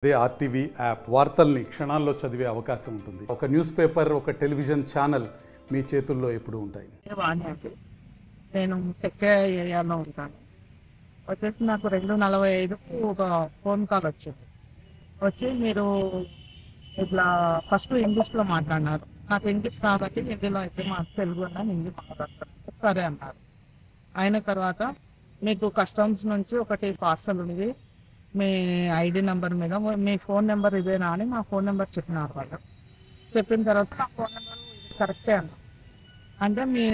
అదే RTV app వార్తల్ని క్షణాల్లో చదివే అవకాశం ఉంటుంది. ఒక న్యూస్ పేపర్, ఒక టెలివిజన్ ఛానల్ మీ చేతుల్లో ఎప్పుడు ఉంటాయి. నేను టెక్ ఏరియాలో ఉంటాను. వచ్చేసి నాకు 2:45 ఒక ఫోన్ కాల్ వచ్చి మీరు ఇట్లా ఫస్ట్ ఇంగ్లీష్లో మాట్లాడినారు. నాకు ఇంగ్లీష్ కాబట్టి హిందీలో అయితే మాకు తెలుగు అన్నాను, ఇంగ్లీష్ మాట్లాడతాను. సరే అన్నారు. అయిన తర్వాత మీకు కస్టమ్స్ నుంచి ఒకటి పార్సల్ ఉంది, మీ ఐడి నెంబర్ మీద మీ ఫోన్ నెంబర్ ఇదేనా అని మా ఫోన్ నెంబర్ చెప్పినారు. వాళ్ళు చెప్పిన తర్వాత నా ఫోన్ నెంబర్ కరెక్టే అన్న. అంటే మీ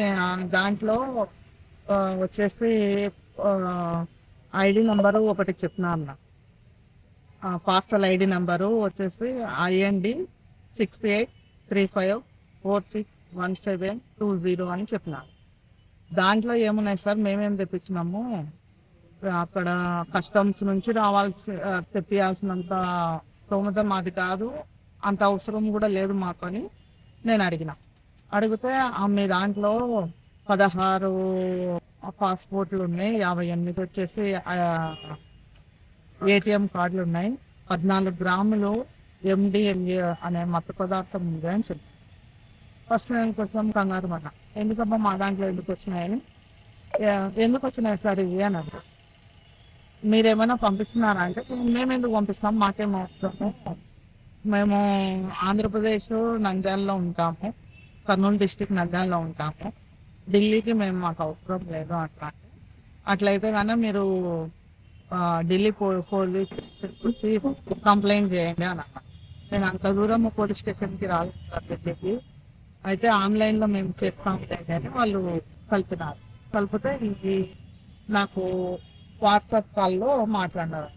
దాంట్లో వచ్చేసి ఐడి నెంబరు ఒకటి చెప్పినా అన్న. పార్సల్ ఐడి నెంబరు వచ్చేసి IND 6835461720 అని చెప్పినారు. దాంట్లో ఏమున్నాయి సార్, మేమేం తెప్పించినాము, అక్కడ కస్టమ్స్ నుంచి తెప్పియాల్సినంత స్తోమత మాది కాదు, అంత అవసరం కూడా లేదు మాకు అని నేను అడిగితే మీ దాంట్లో 16 పాస్పోర్ట్లు ఉన్నాయి, 58 వచ్చేసి ATM కార్డులు ఉన్నాయి, 14 గ్రాములు MDMA అనే మత్తు పదార్థం ఉంది అని చెప్పి ఫస్ట్ నేను కొంచెం కంగారు పడ్డా. ఎందుకబ్బా మా దాంట్లో ఎందుకు వచ్చినాయని. ఎందుకు వచ్చినాయి సార్ ఇవి అని అన్నారు. మీరేమైనా పంపిస్తున్నారా అంటే, మేము ఎందుకు పంపిస్తాం, మాకేం అవసరము, మేము ఆంధ్రప్రదేశ్ నంద్యాలలో ఉంటాము, కర్నూలు డిస్టిక్ నంద్యాలలో ఉంటాము, ఢిల్లీకి మాకు అవసరం లేదు అట్లా. అట్లయితే కానీ మీరు ఢిల్లీ పోలీస్ కంప్లైంట్ చేయండి అని అన్నా. నేను అంత దూరం పోలీస్ స్టేషన్కి రాలేదు సార్ ఢిల్లీకి. అయితే ఆన్లైన్లో మేము చేస్తాం అని వాళ్ళు కలిపితే ఇది నాకు వాట్సాప్ కాల్లో మాట్లాడారు.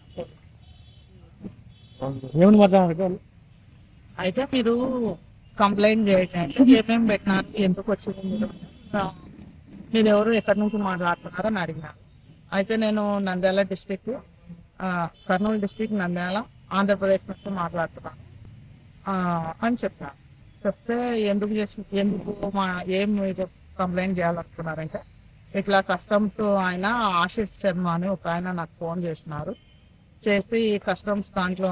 అయితే మీరు కంప్లైంట్ చేయండి, ఏమేమి పెట్టినారు, ఎందుకు వచ్చింది, మీరు ఎవరు ఎక్కడి నుంచి మాట్లాడుతున్నారు అని అడిగినారు. అయితే నేను నంద్యాల డిస్టిక్, కర్నూలు డిస్టిక్, నంద్యాల, ఆంధ్రప్రదేశ్ నుంచి మాట్లాడుతున్నాను అని చెప్పినాను. చెప్తే ఎందుకు ఏం మీరు కంప్లైంట్ చేయాలనుకున్నారంటే, ఇట్లా కస్టమ్స్ ఆయన ఆశిష్ శర్మ అని ఒక ఆయన నాకు ఫోన్ చేసినారు. చేస్తే ఈ కస్టమ్స్ దాంట్లో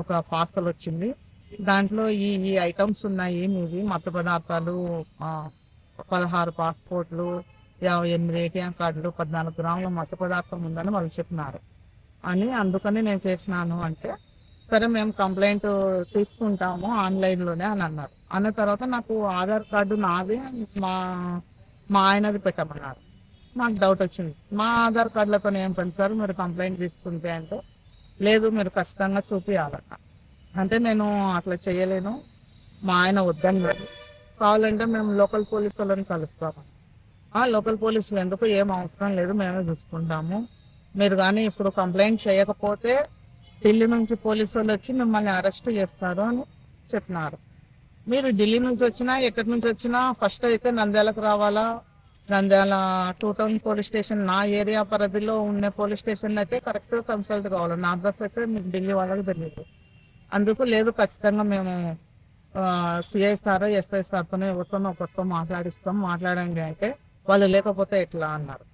ఒక పార్సల్ వచ్చింది, దాంట్లో ఈ ఐటమ్స్ ఉన్నాయి మీవి, మత్తు పదార్థాలు, 16 పాస్పోర్ట్లు, 58 ATM కార్డులు, 14 గ్రాముల మత్తు పదార్థం ఉందని వాళ్ళు చెప్పినారు అని. అందుకని నేను చేసినాను అంటే, సరే మేము కంప్లైంట్ తీసుకుంటాము ఆన్లైన్లోనే అని అన్నారు. అన్న తర్వాత నాకు ఆధార్ కార్డు నాది, మా ఆయనది పెట్టమన్నారు. నాకు డౌట్ వచ్చింది, మా ఆధార్ కార్డులతో ఏం పని సార్, మీరు కంప్లైంట్ తీసుకుంటే అంటే, లేదు మీరు ఖచ్చితంగా చూపించాలన్న. అంటే నేను అట్లా చేయలేను, మా ఆయన వద్దని, కావాలంటే మేము లోకల్ పోలీసు వాళ్ళని కలుస్తాము. లోకల్ పోలీసులు ఎందుకు, ఏం అవసరం లేదు, మేమే చూసుకుంటాము, మీరు కానీ ఇప్పుడు కంప్లైంట్ చేయకపోతే ఢిల్లీ నుంచి పోలీసు వాళ్ళు వచ్చి మిమ్మల్ని అరెస్ట్ చేస్తారు అని చెప్పినారు. మీరు ఢిల్లీ నుంచి వచ్చినా ఎక్కడి నుంచి వచ్చినా ఫస్ట్ అయితే నంద్యాలకు రావాలా, నంద్యాల 2 టౌన్ పోలీస్ స్టేషన్, నా ఏరియా పరిధిలో ఉన్న పోలీస్ స్టేషన్ అయితే కరెక్ట్ కన్సల్ట్ కావాలి. నా అడ్రస్ అయితే మీకు ఢిల్లీ వాళ్ళకి తెలియదు. అందుకు లేదు, ఖచ్చితంగా మేము CI సార్ SI సార్తోనే ఎవరితోనో ఒకరితో మాట్లాడండి అంటే, వాళ్ళు లేకపోతే ఎట్లా అన్నారు.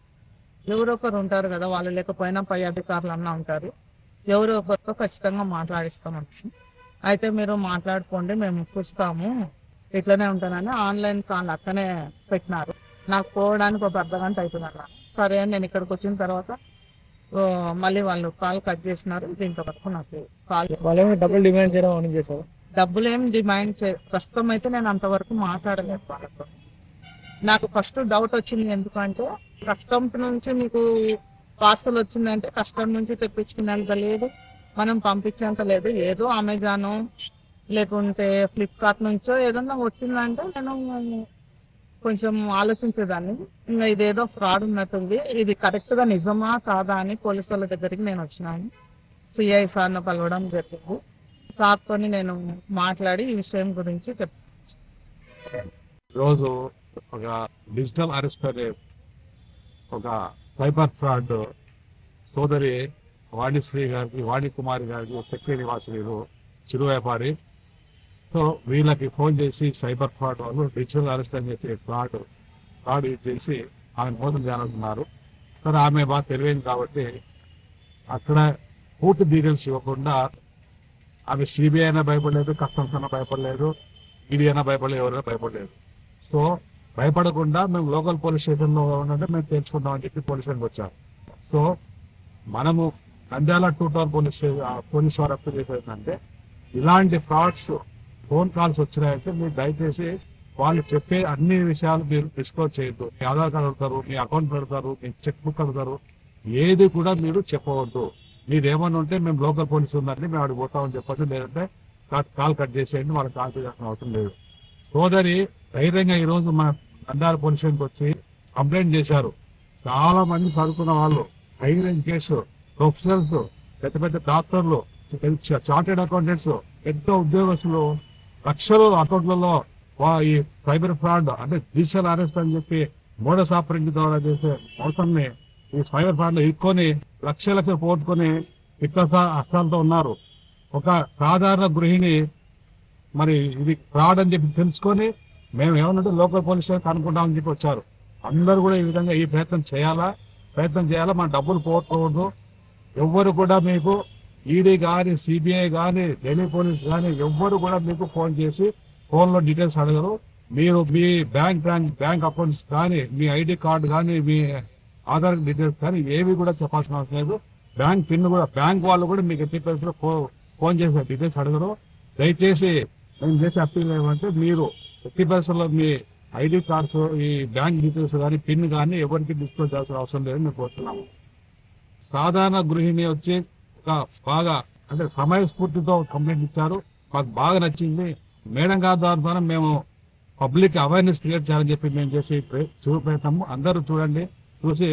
ఎవరో ఒకరు ఉంటారు కదా, వాళ్ళు లేకపోయినా పై అధికారులు అన్నా ఉంటారు, ఎవరో ఒకరితో ఖచ్చితంగా మాట్లాడిస్తామంటారు. అయితే మీరు మాట్లాడుకోండి, మేము చూస్తాము, ఇట్లనే ఉంటానని ఆన్లైన్ కాల్ అక్కనే పెట్టినారు. నాకు పోవడానికి ఒక అర్ధగంట అవుతుందన్న. సరే అని నేను ఇక్కడికి వచ్చిన తర్వాత మళ్ళీ వాళ్ళు కాల్ కట్ చేసినారు. దీంతో వరకు నాకు కాల్ డబ్బులు డిమాండ్ చేయడం చేశారు. డబ్బులు ఏం డిమాండ్ ప్రస్తుతం అయితే నేను అంతవరకు మాట్లాడలేదు వాళ్ళతో. నాకు ఫస్ట్ డౌట్ వచ్చింది, ఎందుకంటే కస్టమ్స్ నుంచి మీకు పార్సల్ వచ్చిందంటే కస్టమ్ నుంచి తెప్పించుకునేంత లేదు, మనం పంపించేంత లేదు. ఏదో అమెజాన్ లేకుంటే ఫ్లిప్కార్ట్ నుంచో ఏదన్నా వచ్చిందంటే నేను కొంచెం ఆలోచించేదాన్ని. ఇంకా ఇదేదో ఫ్రాడ్ ఉన్నట్టుంది, ఇది కరెక్ట్ గా నిజమా కాదా అని పోలీసు వాళ్ళ దగ్గరికి నేను వచ్చినాను. CI సార్ను కలవడం జరిగింది. సార్తో నేను మాట్లాడి ఈ విషయం గురించి చెప్పాను. రోజు ఒక డిజిటల్ అరెస్ట్ అనే ఒక సైబర్ ఫ్రాడ్ సోదరి వాణిశ్రీ గారికి, వాణికుమారి గారికి, చక్రీ నివాసులు, చిరు వ్యాపారి. సో వీళ్ళకి ఫోన్ చేసి సైబర్ ఫ్రాడ్ వాళ్ళు డిజిటల్ అరెస్ట్ అని చెప్పి ఫ్రాడ్ యూజ్ చేసి ఆమె మోసం చేయాలనుకున్నారు. సరే ఆమె బాగా తెలివైంది కాబట్టి అక్కడ పూర్తి డీటెయిల్స్ ఇవ్వకుండా ఆమె సిబిఐ అయినా భయపడలేదు, కస్టమ్స్ అయినా భయపడలేదు, ఈడీ అయినా భయపడలేదు, ఎవరైనా భయపడలేదు. సో భయపడకుండా మేము లోకల్ పోలీస్ స్టేషన్ లో ఉన్నట్టే మేము తెలుసుకుంటామని చెప్పి పోలీస్ స్టేషన్కి వచ్చాము. సో మనము నంద్యాల 2 టౌన్ పోలీస్ వారు అప్లై చేసేదంటే ఇలాంటి ఫ్రాడ్స్ ఫోన్ కాల్స్ వచ్చినాయంటే మీరు దయచేసి వాళ్ళు చెప్పే అన్ని విషయాలు మీరు డిస్క్లోజ్ చేయొద్దు. మీ ఆధార్ కార్డు అడుగుతారు, మీ అకౌంట్ పెడతారు, మీ చెక్ బుక్ అడుగుతారు, ఏది కూడా మీరు చెప్పవద్దు. మీరు ఏమన్నా ఉంటే మేము లోకల్ పోలీసు ఉందండి, మేము అడిగి పోతామని చెప్పొద్దు. లేదంటే కాల్ కట్ చేసేయండి, వాళ్ళకి కాల్ చేయాల్సిన అవసరం లేదు. సోదరి ధైర్యంగా ఈ రోజు మన నంద్యాల పోలీస్ స్టేషన్కి వచ్చి కంప్లైంట్ చేశారు. చాలా మంది చదువుకున్న వాళ్ళు, హైరింగ్ కేసు ప్రొఫెషనల్స్, పెద్ద పెద్ద డాక్టర్లు, చార్టెడ్ అకౌంటెంట్స్, పెద్ద ఉద్యోగస్తులు లక్షలు అకౌంట్లలో ఈ సైబర్ ఫ్రాడ్ అంటే డిజిటల్ అరెస్ట్ అని చెప్పి మోడస్ ఆపరేటింగ్ ద్వారా చేసే మోసాన్ని ఈ సైబర్ ఫ్రాడ్ లో ఇరుక్కొని లక్షలు పోగొట్టుకొని అష్టాలతో ఉన్నారు. ఒక సాధారణ గృహిణి మరి ఇది ఫ్రాడ్ అని చెప్పి తెలుసుకొని మేము ఏమన్నట్టు లోకల్ పోలీస్ స్టేషన్ అనుకుంటామని చెప్పి వచ్చారు. అందరూ కూడా ఈ విధంగా ఈ ప్రయత్నం చేయాలా, మన డబ్బులు పోగొట్టుకోవద్దు. ఎవ్వరు కూడా మీకు ఈడీ కానీ, సిబిఐ కానీ, ఢిల్లీ పోలీస్ కానీ ఎవ్వరు కూడా మీకు ఫోన్ చేసి ఫోన్ లో డీటెయిల్స్ అడగరు. మీరు మీ బ్యాంక్ అకౌంట్స్ కానీ, మీ ఐడి కార్డు కానీ, మీ ఆధార్ డీటెయిల్స్ కానీ ఏవి కూడా చెప్పాల్సిన అవసరం లేదు. బ్యాంక్ పిన్ కూడా బ్యాంక్ వాళ్ళు కూడా మీకు ఎట్టి పరిస్థితుల్లో ఫోన్ చేసే డీటెయిల్స్ అడగరు. దయచేసి మేము చేసే అప్పీల్ ఏమంటే మీరు ఎట్టి పరిస్థితుల్లో మీ ఐడి కార్డ్స్, ఈ బ్యాంక్ డీటెయిల్స్ కానీ, పిన్ కానీ ఎవరికి డిస్క్లోజ్ చేయాల్సిన అవసరం లేదని మేము కోరుతున్నాము. సాధారణ గృహిణి వచ్చి ఒక బాగా అంటే సమయస్ఫూర్తితో కంప్లైంట్ ఇచ్చారు, మాకు బాగా నచ్చింది. మేడం గారి ద్వారా మేము పబ్లిక్ అవేర్నెస్ క్రియేట్ చేయాలని చెప్పి మేము చేసి చూపెడతాము. అందరూ చూడండి, చూసి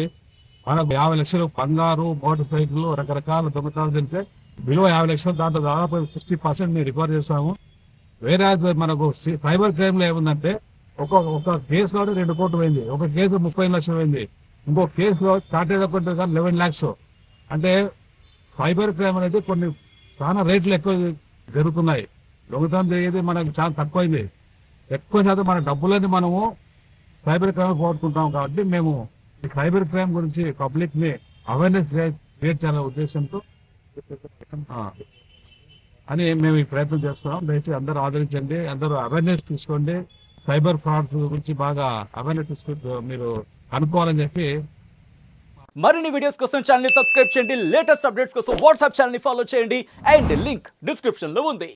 మనకు 50 లక్షలు బంగారు, మోటార్ సైకిల్, రకరకాల దొంగతనాలు తెలిస్తే విలువ 50 లక్షలు, దాంట్లో దాదాపు 60% మేము రికవర్ చేస్తాము. వేరే మనకు సైబర్ క్రైమ్ లో ఏముందంటే ఒక కేసులో 2 కోట్లు పోయింది, ఒక కేసు 30 లక్షలు పోయింది, ఇంకో కేసులో చార్టెడ్ అకౌంట్ 11 lakhs. అంటే సైబర్ క్రైమ్ అనేది కొన్ని చాలా రేట్లు ఎక్కువ జరుగుతున్నాయి. దొంగతనం జరిగేది మనకి చాలా తక్కువైంది. ఎక్కువ శాతం మన డబ్బులని మనము సైబర్ క్రైమ్ పోగొట్టుకుంటాం. కాబట్టి మేము ఈ సైబర్ క్రైమ్ గురించి పబ్లిక్ ని అవేర్నెస్ క్రియేట్ చేయాలనే ఉద్దేశంతో అని మేము ఈ ప్రయత్నం చేస్తున్నాం. దయచేసి అందరూ ఆదరించండి, అందరూ అవేర్నెస్ తీసుకోండి. సైబర్ ఫ్రాడ్స్ గురించి బాగా అవేర్నెస్ తీసుకుంటూ మీరు అనుకోవాలని చెప్పి. మరిన్ని వీడియోస్ కోసం ఛానల్ ని సబ్స్క్రైబ్ చేయండి. లేటెస్ట్ అప్డేట్స్ కోసం వాట్సాప్ ఛానల్ ని ఫాలో చేయండి. అండ్ లింక్ డిస్క్రిప్షన్ లో ఉంది.